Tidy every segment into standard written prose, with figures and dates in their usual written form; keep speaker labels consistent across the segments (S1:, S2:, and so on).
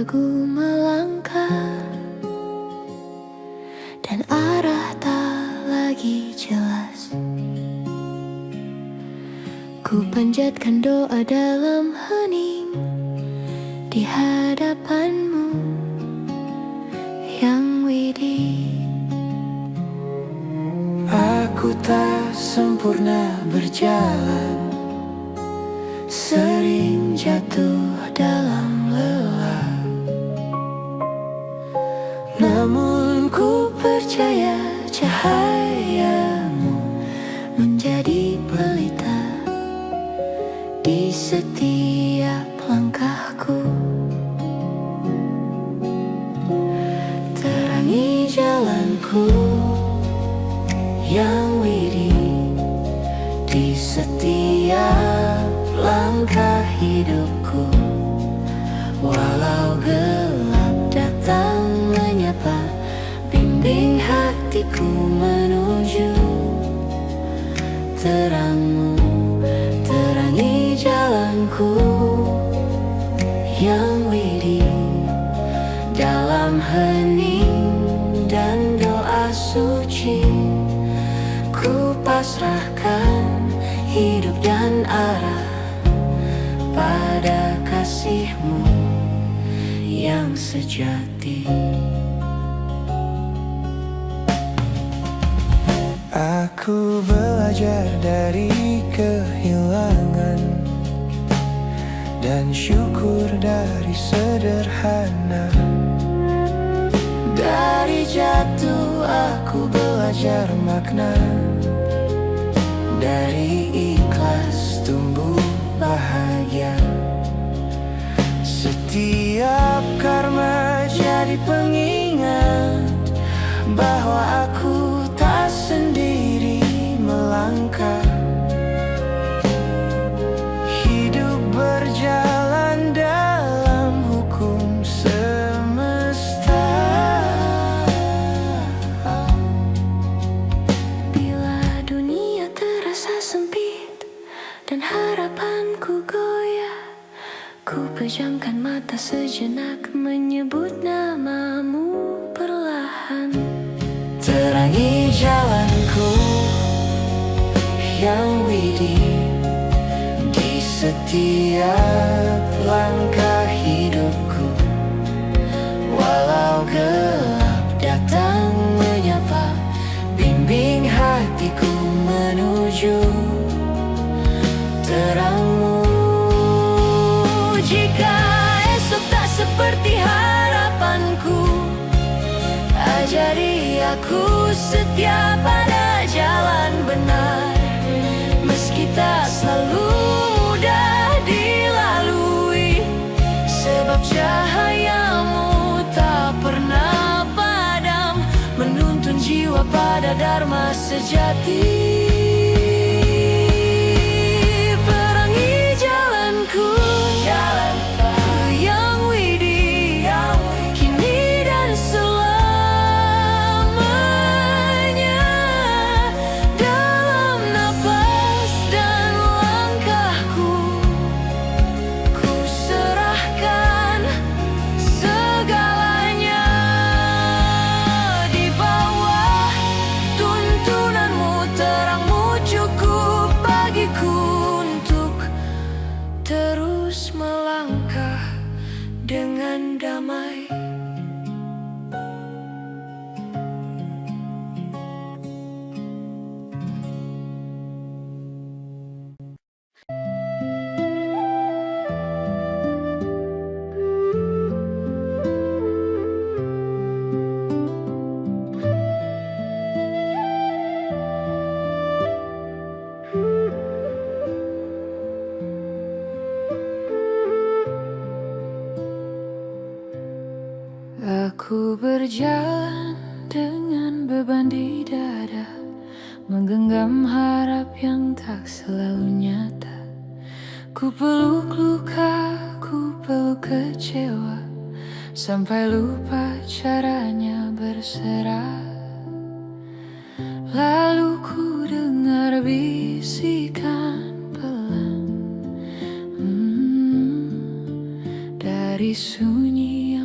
S1: teguh melangkah, dan arah tak lagi jelas. Ku panjatkan doa dalam hening di hadapanmu yang widih.
S2: Aku tak sempurna berjalan, sering jatuh dalam lelah. Namun ku percaya cahayamu menjadi pelita di setiap langkahku. Terangi jalanku yang widih di setiap langkah hidupku. Walau gelap datang menyapa, bimbing hatiku menuju terangmu. Terangi jalanku yang widih dalam hening dan doa suci. Ku pasrahkan hidup dan arah pada kasih-Mu yang sejati. Aku belajar dari kehilangan dan syukur dari sederhana. Dari jatuh aku belajar makna, dari ikhlas tumbuh bahagia. Setiap karma jadi pengingat bahwa aku tak sendiri melangkah. Hidup berjalan dalam hukum semesta.
S1: Bila dunia terasa sempit dan harapanku goyah, ku pejamkan mata sejenak menyebut namamu perlahan.
S2: Terangi jalanku yang widih di setiap langkah hidupku. Walau gelap datang menyapa, bimbing hatiku menuju terangmu. Jika esok tak seperti harapanku, ajari aku setia pada jalan benar. Meski tak selalu mudah dilalui, sebab cahayamu tak pernah padam, menuntun jiwa pada dharma sejati. Perangi jalanku yang widih kini dan selamanya. Dalam napas dan langkahku, ku serahkan segalanya. Di bawah tuntunanmu, terangmu cukup bagiku untuk terus melangkah dengan damai.
S1: Aku berjalan dengan beban di dada, menggenggam harap yang tak selalu nyata. Ku peluk luka, ku peluk kecewa, sampai lupa caranya berserah. Lalu ku dengar bisikan pelan dari sunyi yang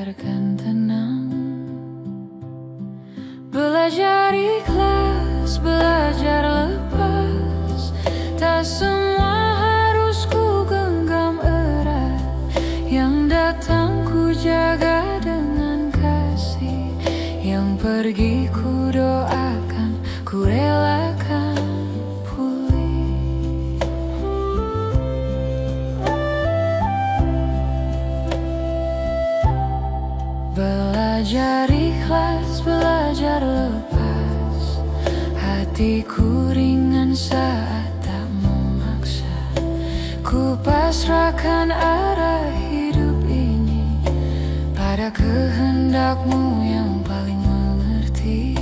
S2: biarkan tenang. Belajar ikhlas, belajar lepas. Tak semua harus ku genggam erat. Yang datang ku jaga dengan kasih. Yang pergi ku doakan, ku relakan pulih. Belajar ikhlas, belajar lepas. Hatiku ringan saat tak memaksa. Ku pasrahkan arah hidup ini pada kehendakmu yang paling mengerti.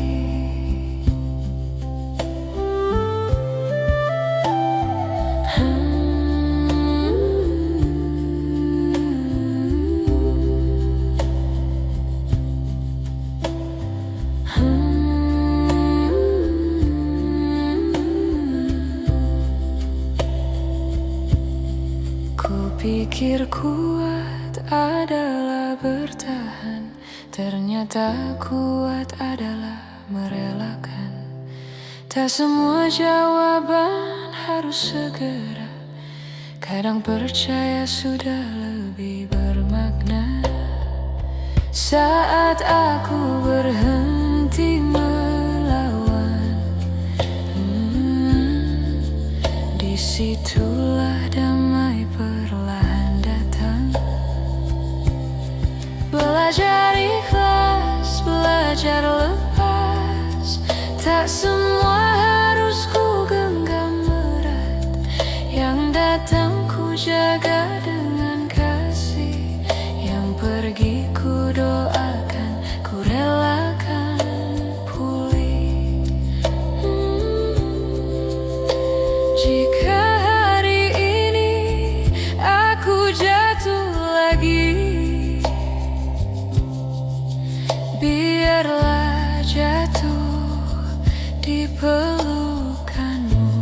S2: Pikir kuat adalah bertahan, ternyata kuat adalah merelakan. Tak semua jawaban harus segera, kadang percaya sudah lebih bermakna. Saat aku berhenti melawan, disitulah damai perlahan datang. Belajar ikhlas, belajar lepas. Tak semua harus ku genggam erat. Yang datang ku jaga dengan kasih. Yang pergi ku doakan, ku relakan pulih. Jika hari ini aku jatuh lagi, biarlah jatuh di pelukanmu.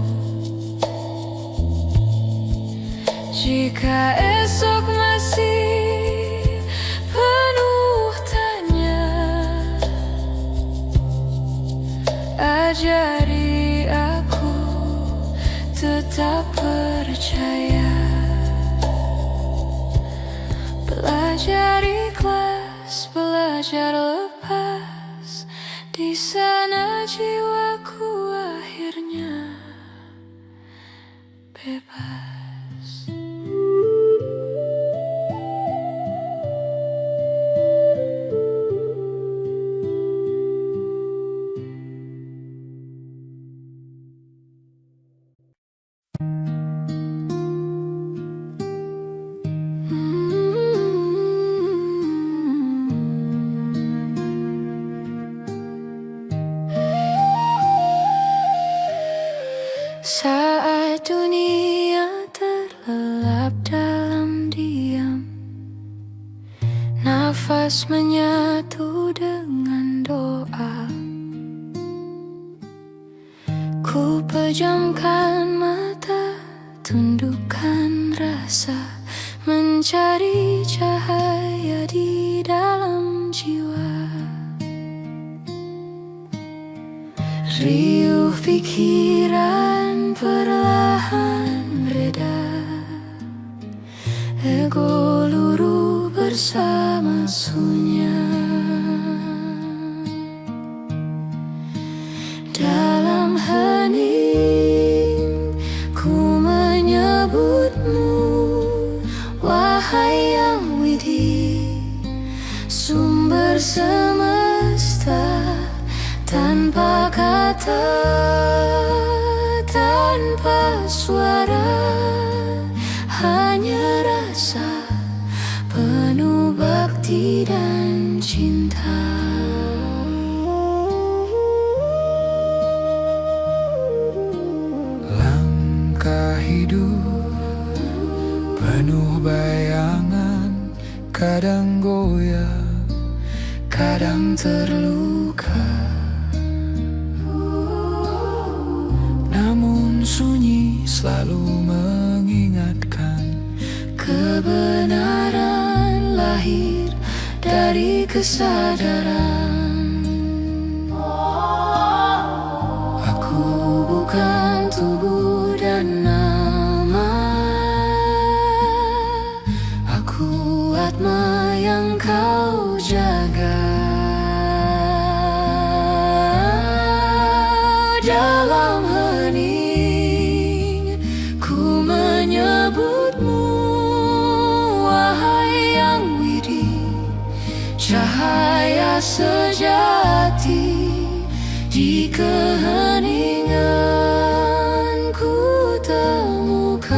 S2: Jika esok masih penuh tanya, ajari aku tetap percaya. Belajar ikhlas, belajar lepas. Di sana jiwaku akhirnya bebas. Saat dunia terlelap dalam diam, nafas menyatu dengan doa. Ku pejamkan mata, tundukkan rasa, mencari cahaya di dalam jiwa. Riuh pikiran perlahan reda, ego luruh bersama sunyi. Dalam hening ku menyebutmu, wahai yang widih, sumber semesta. Tanpa kata, tanpa suara, hanya rasa penuh bakti dan cinta. Langkah hidup penuh bayangan, kadang goyah, kadang terluka. Namun sunyi selalu mengingatkan kebenaran lahir dari kesadaran. Aku bukan tubuh dan nama, aku atma yang kau jaga. Dalam hening ku menyebutmu, wahai yang widi, cahaya sejati. Di keheningan ku temukan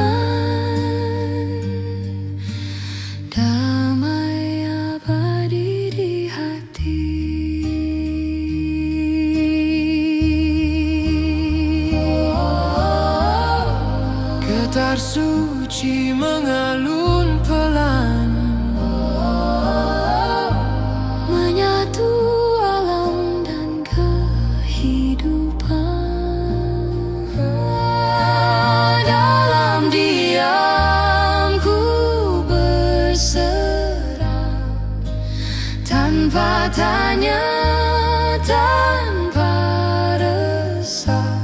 S2: damai abadi di hati. Getar suci mengalun pelan, menyatu alam dan kehidupan. Dalam diam ku berserah, tanpa tanya, tanpa resah.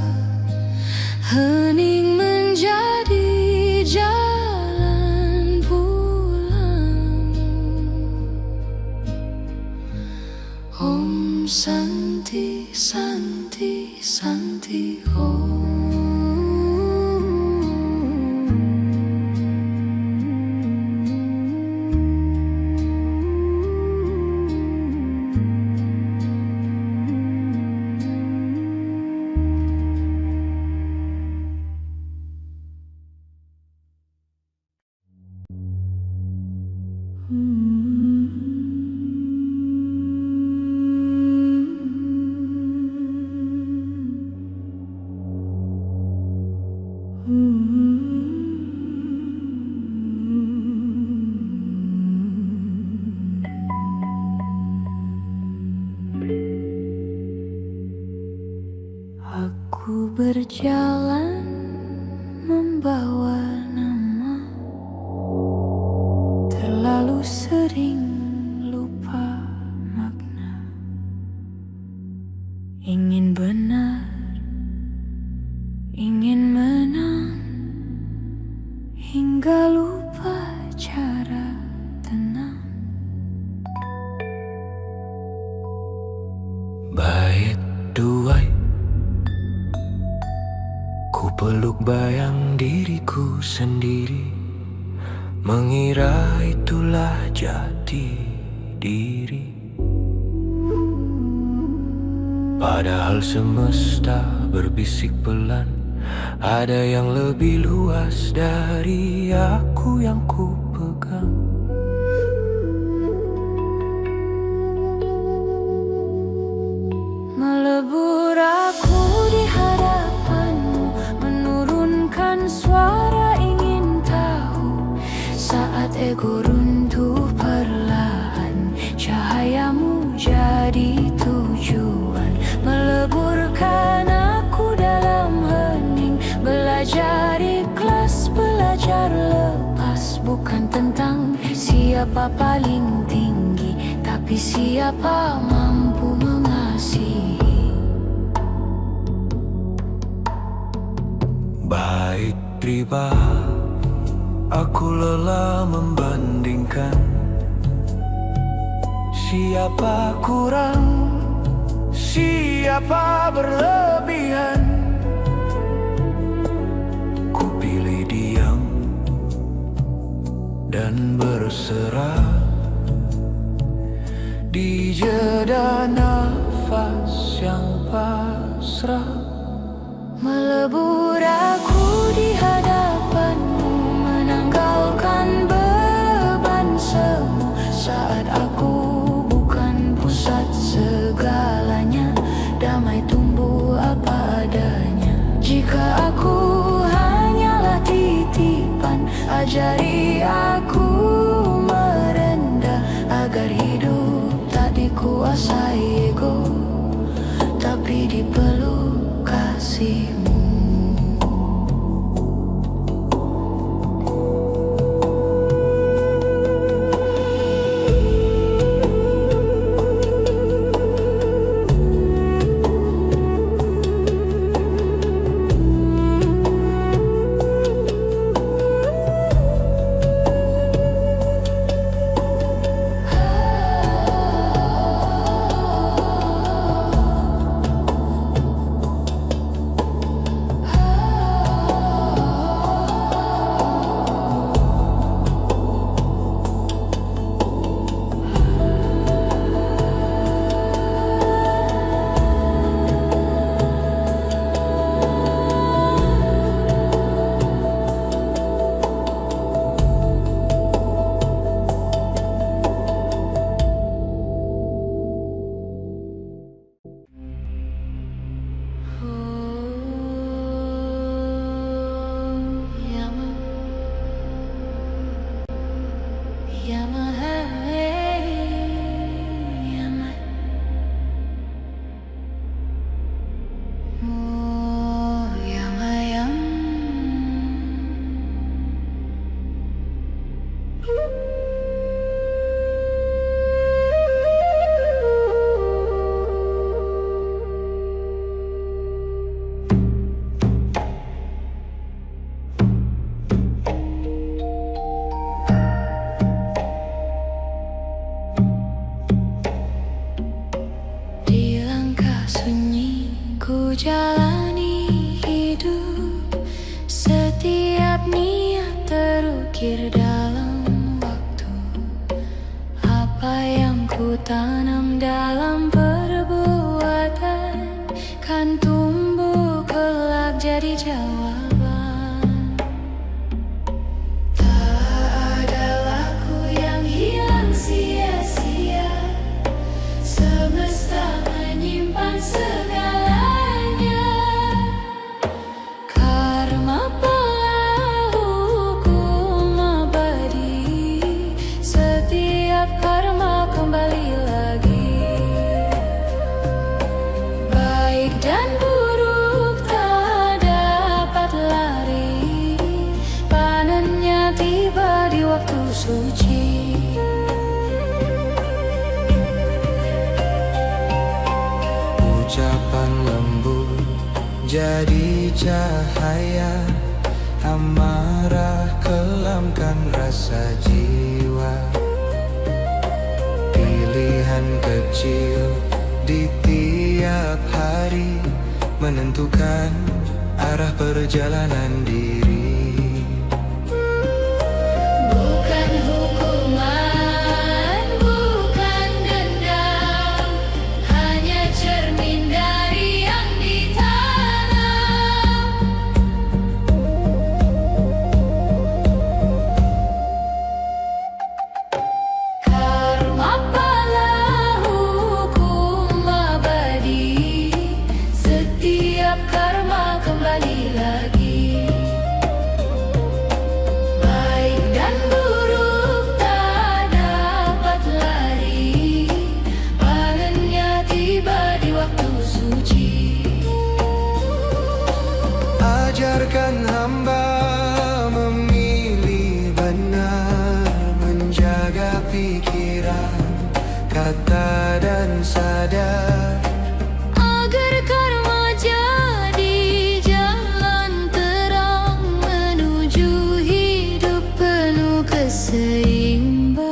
S2: Hening menjadi jalan pulang. Om Santi Santi Santi Om. Aku berjalan membawa nama, terlalu sering lupa makna. Ingin benar, ingin menang, hingga lupa cara tenang. Bait duai, ku peluk bayang diriku sendiri, mengira itulah jati diri. Padahal semesta berbisik pelan, ada yang lebih luas dari aku yang ku pegang. Melebur aku di hadapanmu, menurunkan suara ingin tahu. Saat ego runtuh perlahan, cahayamu jadi tujuan. Meleburkan aku dalam hening, belajar ikhlas, belajar lepas. Bukan tentang siapa paling tinggi, tapi siapa mampu mengasihi. Baik riba, aku lelah membandingkan siapa kurang, siapa berlebihan. Ku pilih diam dan berserah di jeda nafas yang pasrah. Melebur aku di hadapanmu, menanggalkan beban semu. Saat aku bukan pusat segalanya, damai tumbuh apa adanya. Jika aku hanyalah titipan, ajari aku merendah, agar hidup tak dikuasai ego, tapi dipeluk kasihmu. jalani hidup, setiap niat terukir dalam waktu. Apa yang ku tanam dalam perbuatan kan tumbuh kelak jadi jawaban. Tak ada laku yang hilang sia-sia, semesta menyimpan segalanya. Karma adalah hukum abadi, setiap karma kembali lagi. Baik dan buruk tak dapat lari, panennya tiba di waktu suci.
S3: Ucapan lembut jadi cahaya, amarah kelamkan rasa jiwa. Pilihan kecil di tiap hari menentukan arah perjalanan diri.
S2: Bukan hukuman, bukan dendam, hanya cermin dari yang ditanam. Karma adalah hukum abadi, setiap karma kembali lagi. Baik dan buruk tak dapat lari, panennya tiba di waktu suci.
S3: Ajarkan hamba memilih benar, menjaga pikiran, kata dan sadar.
S2: Agar karma jadi jalan terang menuju hidup penuh keseimbangan.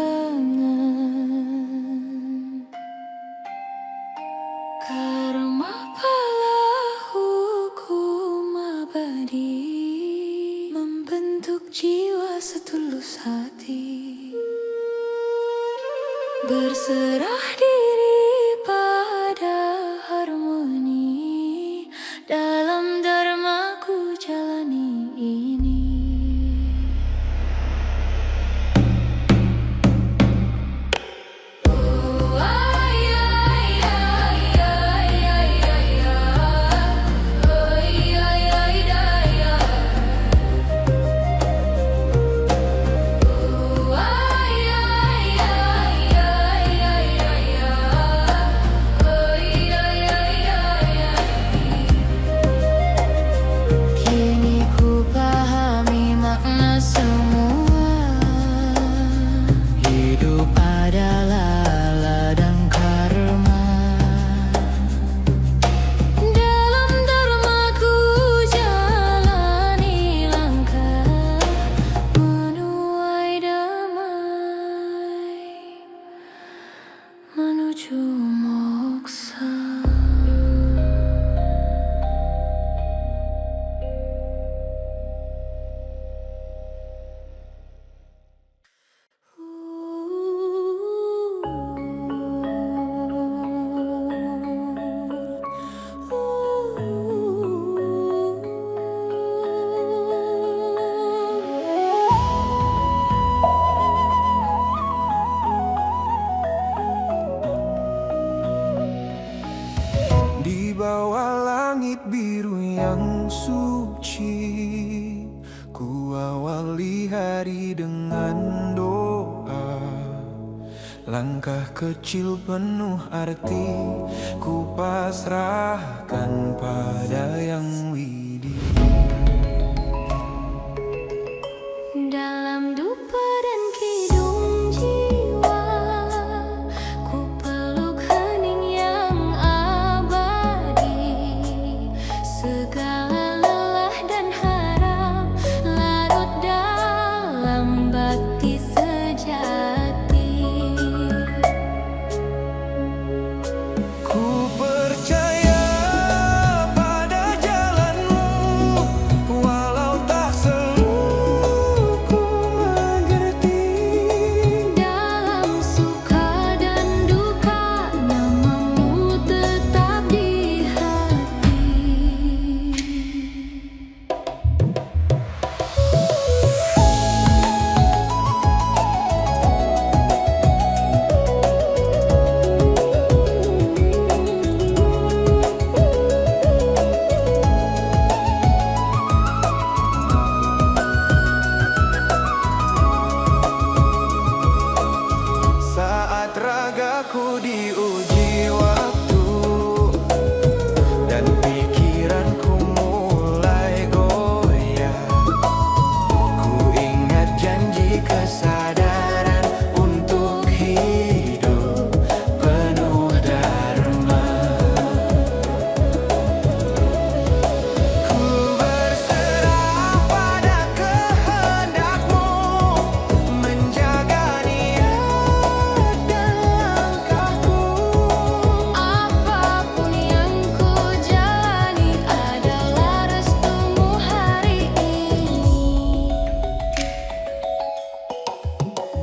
S2: Karma adalah hukum abadi, membentuk jiwa setulus hati. Berserah diri pada harmoni, dalam dharmaku jalani ini. Kini ku pahami makna semua.
S3: Hidup
S2: Adalah ladang karma, dalam dharmaku jalani langkah menuai damai menuju moksa.
S3: di bawah langit biru yang suci, ku awali hari dengan doa. Langkah kecil penuh arti, ku pasrahkan pada Yang Widi.
S2: Dalam duka dan kidung jiwa, ku peluk hening yang abadi. Segala lelah dan harap larut dalam bakti sejati.
S3: Ku percaya saat ragaku diuji waktu dan pikiranku mulai goyah. Ku ingat janji kesadaran untuk hidup penuh dharma. Ku berserah pada kehendak-Mu, menjaga niat dan langkahku.
S2: Apapun yang ku jalani adalah restu-Mu hari ini.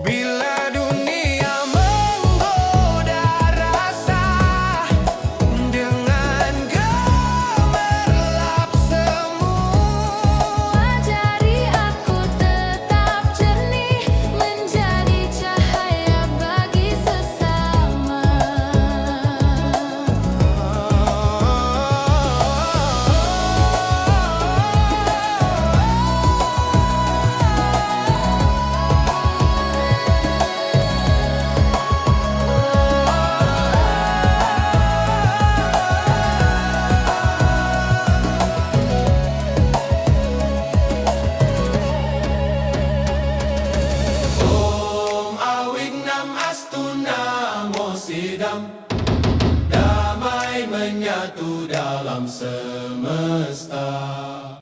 S3: Bila dunia menggoda rasa dengan gemerlap semu,
S2: Ajari aku tetap jernih, menjadi cahaya bagi sesama.
S3: Om Awignam Astu Namo Sidam, damai menyatu dalam semesta.